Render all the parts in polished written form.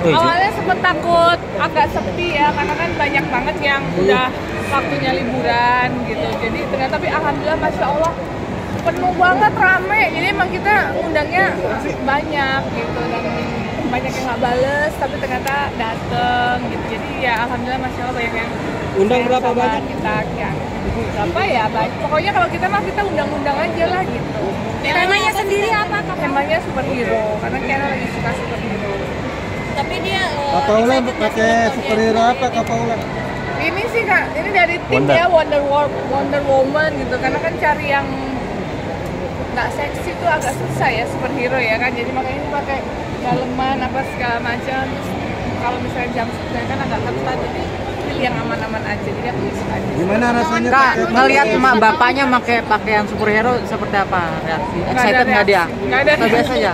Awalnya sempet takut agak sepi ya, karena kan banyak banget yang udah waktunya liburan gitu. Jadi ternyata tapi alhamdulillah masya Allah penuh banget, rame. Jadi emang kita undangnya banyak gitu dan banyak yang nggak bales tapi ternyata dateng gitu. Jadi ya alhamdulillah masya Allah banyak yang Undang berapa banyak? Kita yang berapa ya banyak. Pokoknya kalau kita mah kita undang-undang aja lah gitu. Temanya sendiri apa? Temanya superhero karena Kiana lagi suka superhero. Tapi dia Kak Paula pakai superhero apa Kak Paula? Ini sih Kak, ini dari tim ya Wonder Woman gitu. Karena kan cari yang nggak seksi tuh agak susah ya superhero ya kan. Jadi makanya ini pakai daleman apa segala macam. Terus kalau misalnya jumpsuit kan agak ketat, jadi pilih yang aman-aman aja. Jadi aku suka aja. Gimana rasanya Kak, pakai ngelihat bapaknya pakai pakaian superhero seperti apa reaksi? Excited nggak dia? Nggak ada. Atau biasa aja?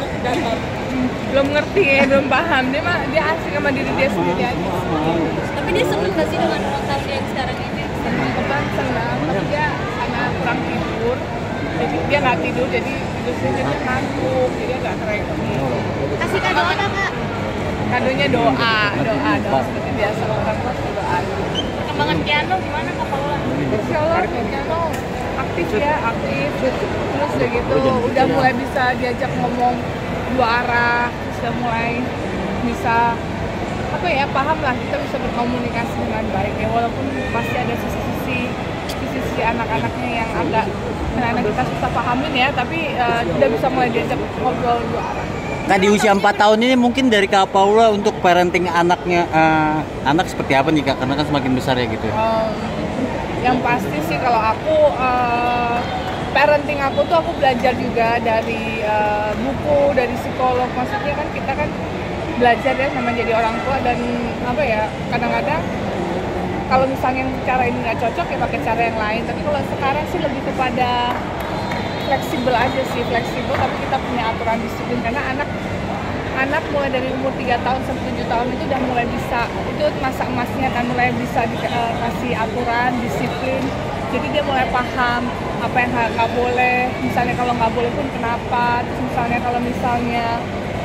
Belum ngerti ya, belum paham. Dia asik sama diri dia sendiri aja. Tapi dia seneng gak sih dengan rotasi yang sekarang ini? Senang, tapi dia karena kurang tidur. Jadi dia nggak tidur, jadi tidurnya jadi ngantuk, jadi agak cranky. Kasih kado apa Kak? Kadonya doa seperti biasa orang tua doa. Perkembangan piano gimana Kak Paula? Insya Allah piano aktif ya, aktif. Terus udah gitu, udah mulai bisa diajak ngomong dua arah, sudah mulai bisa apa ya, paham lah, kita bisa berkomunikasi dengan baik ya, walaupun pasti ada sisi anak-anaknya yang agak anak-anak kita susah pahamin ya, tapi udah bisa mulai diajak ngobrol dua arah. Nah di usia 4 tahun ini mungkin dari Kak Paula untuk parenting anaknya, anak seperti apa nih Kak? Karena kan semakin besar ya gitu ya. Yang pasti sih kalau aku parenting aku tuh aku belajar juga dari buku, dari psikolog. Maksudnya kan kita kan belajar ya sama jadi orang tua, dan apa ya, kadang-kadang kalau misalnya cara ini nggak cocok ya pakai cara yang lain. Tapi kalau sekarang sih lebih kepada fleksibel aja sih, fleksibel tapi kita punya aturan disiplin, karena anak mulai dari umur 3 tahun sampai 7 tahun itu udah mulai bisa, itu masa emasnya kan, mulai bisa dikasih aturan, disiplin. Jadi dia mulai paham apa yang nggak boleh, misalnya kalau nggak boleh pun kenapa. Terus misalnya kalau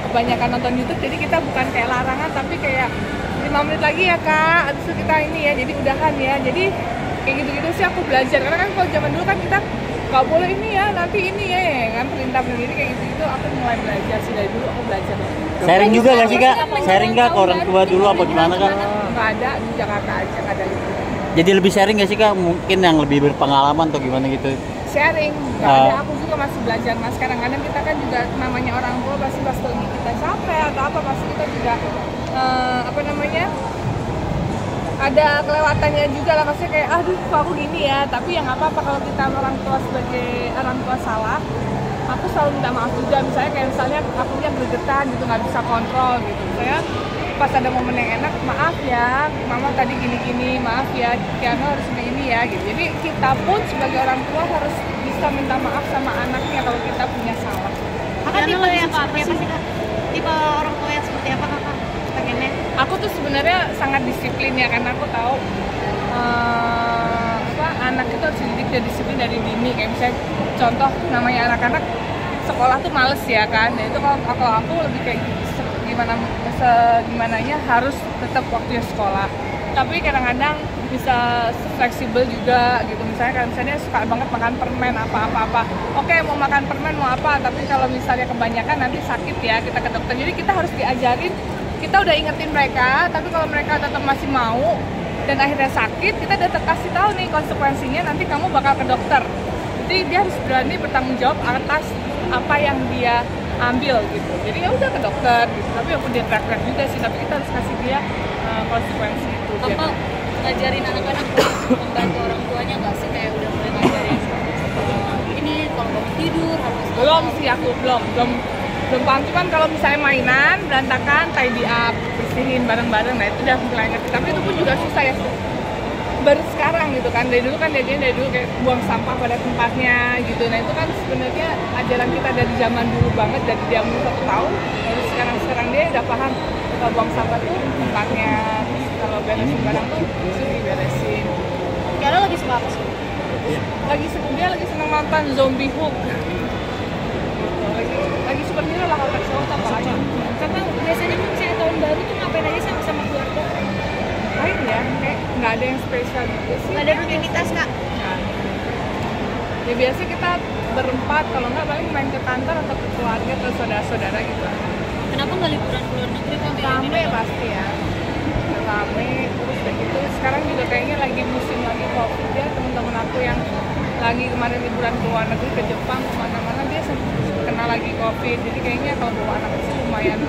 kebanyakan nonton YouTube, jadi kita bukan kayak larangan tapi kayak 5 menit lagi ya Kak, terus kita ini ya, jadi udahan ya. Jadi kayak gitu-gitu sih aku belajar, karena kan kalau zaman dulu kan kita nggak boleh ini ya, nanti ini ya kan, perintah ini kayak gitu-gitu. Aku mulai belajar sih, dari dulu aku belajar. Sharing juga nggak sih Kak? Sharing nggak ke orang tua dulu apa gimana Kak? Nggak ada, di Jakarta aja nggak ada itu. Jadi lebih sharing nggak sih Kak? Mungkin yang lebih berpengalaman atau gimana gitu? Sharing, nggak ada. Aku juga masih belajar mas. Kadang-kadang kita kan juga namanya orang tua pasti pas lagi kita capek atau apa, pasti kita juga ada kelewatannya juga lah, maksudnya kayak aduh kok aku gini ya. Tapi yang apa kalau kita orang tua sebagai orang tua salah, aku selalu minta maaf juga. Misalnya akunya gregetan gitu, nggak bisa kontrol gitu. Saya pas ada momen yang enak, maaf ya mama tadi gini-gini, maaf ya Kiano harus ini ya gitu. Jadi kita pun sebagai orang tua harus bisa minta maaf sama anaknya kalau kita punya salah. Kakak tipe yang apa sih Kak? Tipe orang tua yang seperti apa Kakak? Pengennya? Aku tuh sebenarnya sangat disiplin ya, karena aku tahu anak itu harus dididik dari disiplin dari dini. Kayak misalnya contoh, namanya anak-anak sekolah tuh males ya kan. Dan itu kalau aku lebih kayak gimananya harus tetap waktunya sekolah. Tapi kadang-kadang bisa fleksibel juga gitu. Misalnya suka banget makan permen apa-apa. Oke, mau makan permen mau apa, tapi kalau misalnya kebanyakan nanti sakit ya, kita ke dokter. Jadi kita harus diajarin, kita udah ingetin mereka, tapi kalau mereka tetap masih mau dan akhirnya sakit, kita udah kasih tahu nih konsekuensinya, nanti kamu bakal ke dokter. Jadi dia harus berani bertanggung jawab atas apa yang dia ambil gitu. Jadi ya udah ke dokter gitu. Tapi walaupun dia teriak-teriak juga sih, tapi kita harus kasih dia konsekuensi itu. Apa ngajarin anak-anak membantu orang tuanya nggak sih, kayak udah mulai ngajarin ini kalau bangun tidur harus belum sih, aku belum paham. Cuman kalau misalnya mainan berantakan, tidy up, bersihin bareng-bareng, nah itu udah mulai ngerti. Tapi itu pun juga susah ya, baru sekarang gitu kan. Dari dulu kayak buang sampah pada tempatnya gitu. Nah itu kan sebenarnya ajaran kita dari zaman dulu banget, dari dia umur 1 tahun. Baru sekarang dia udah paham kalau buang sampah tuh tempatnya, kalau beresin barang tuh suruh diberesin. Kiara lagi suka apa sih? Dia lagi seneng nonton Zombie Hook. Lagi superhero lah kalau cowok apa aja. Karena biasanya kalau misalnya tahun baru tuh ngapain aktivitas kak? Nah, ya biasa kita berempat, kalau nggak paling main ke kantor atau ke keluarga atau saudara-saudara gitu. Kenapa nggak liburan ke luar negeri kak? Rame pasti ya, rame. Terus kayak gitu sekarang juga kayaknya lagi musim lagi covid ya, teman-teman aku yang lagi kemarin liburan ke luar negeri, ke Jepang, kemana-mana dia kena lagi covid. Jadi kayaknya kalau bawa anak kecil lumayan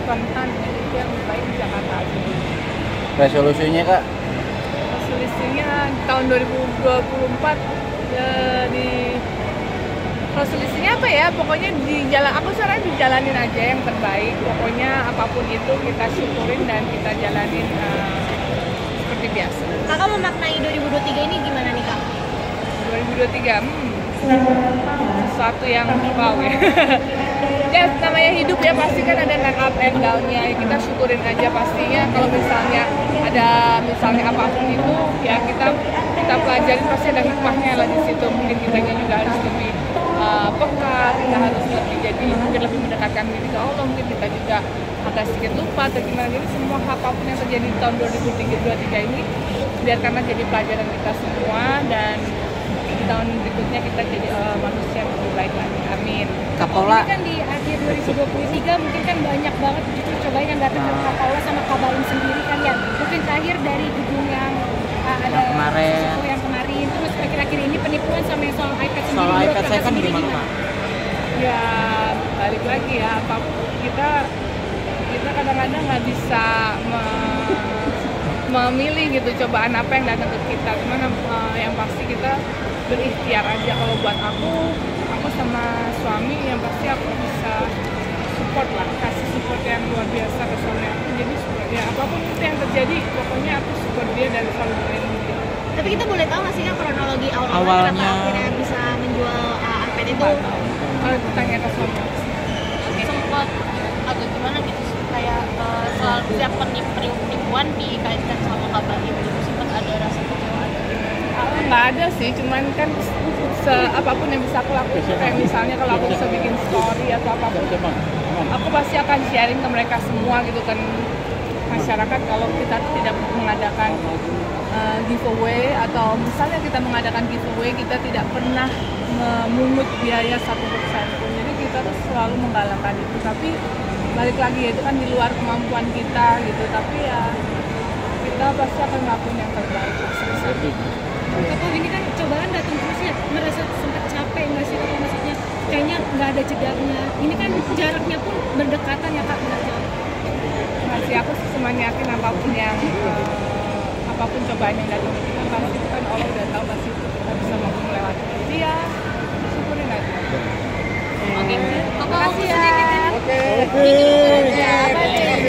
rentan, jadi dia lebih baik di Jakarta aja. Resolusinya kak? Resolusinya tahun 2024 di resolusinya apa ya, pokoknya di jalan, aku sekarang dijalanin aja yang terbaik, pokoknya apapun itu kita syukurin dan kita jalanin seperti biasa. Kakak memaknai 2023 ini gimana nih kak? 2023 sesuatu yang wow ya. Ya namanya hidup ya, pasti kan ada up and down-nya, kita syukurin aja pastinya. Kalau misalnya ada apapun itu ya kita pelajarin, pasti ada hikmahnya lah di situ. Mungkin kitanya juga harus lebih peka, kita harus mungkin lebih mendekatkan diri ke Allah, mungkin kita juga agak sedikit lupa atau gimana. Jadi semua apapun yang terjadi di tahun 2023 ini biarkanlah jadi pelajaran kita semua, dan di tahun berikutnya kita jadi manusia yang lebih baik lagi. Amin. Kak Paula, Ini kan di akhir 2023 mungkin kan banyak banget justru cobain yang datang ke Kak Paula sama Kak Baim sendiri kan ya. Mungkin terakhir dari gedung yang ada Yang kemarin. Suku yang kemarin, terus akhir-akhir ini penipuan sama yang soal iPad sendiri. soal Menurut iPad Kakak saya kan sendiri gimana kak? Ya balik lagi ya, apapun kita kadang-kadang nggak bisa memilih gitu cobaan apa yang datang ke kita. Cuman yang pasti kita berikhtiar aja. Kalau buat aku sama suami yang pasti aku bisa support lah, kasih support yang luar biasa ke suami aku. Jadi support ya, apapun itu yang terjadi, pokoknya aku support dia dan selalu melindungi dia. Tapi kita boleh tahu nggak sih kan kronologi awalnya Awalnya. kenapa akhirnya bisa menjual iPad itu? Kalau tanya ke suami aku. Sempat agak gimana gitu kayak soal siapa penipuan dikaitkan sama Kak Baim gitu, sempat ada rasa kecewaan. Nggak ada sih, cuman kan apapun yang bisa aku lakuin, kayak misalnya kalau aku bisa bikin story atau apapun, aku pasti akan sharing ke mereka semua gitu kan, masyarakat. Kalau kita tidak mengadakan giveaway, atau misalnya kita mengadakan giveaway, kita tidak pernah memungut biaya 1% pun. Jadi kita tuh selalu menggalakkan itu, tapi balik lagi ya, itu kan di luar kemampuan kita gitu, tapi ya kita pasti akan melakukan yang terbaik sebisa. Kakak ini kan cobaan datang terus ya, merasa sempat capek nggak sih Kakak, maksudnya kayaknya nggak ada jedanya. Ini kan jaraknya pun berdekatan ya Kak, nggak jauh. Masih aku semanyatin apapun cobaan yang datang ke kita, pasti itu kan Allah udah tahu, pasti kita bisa mampu melewati. Jadi ya syukurin aja. Oke, Kakak Makasih ya. Oke.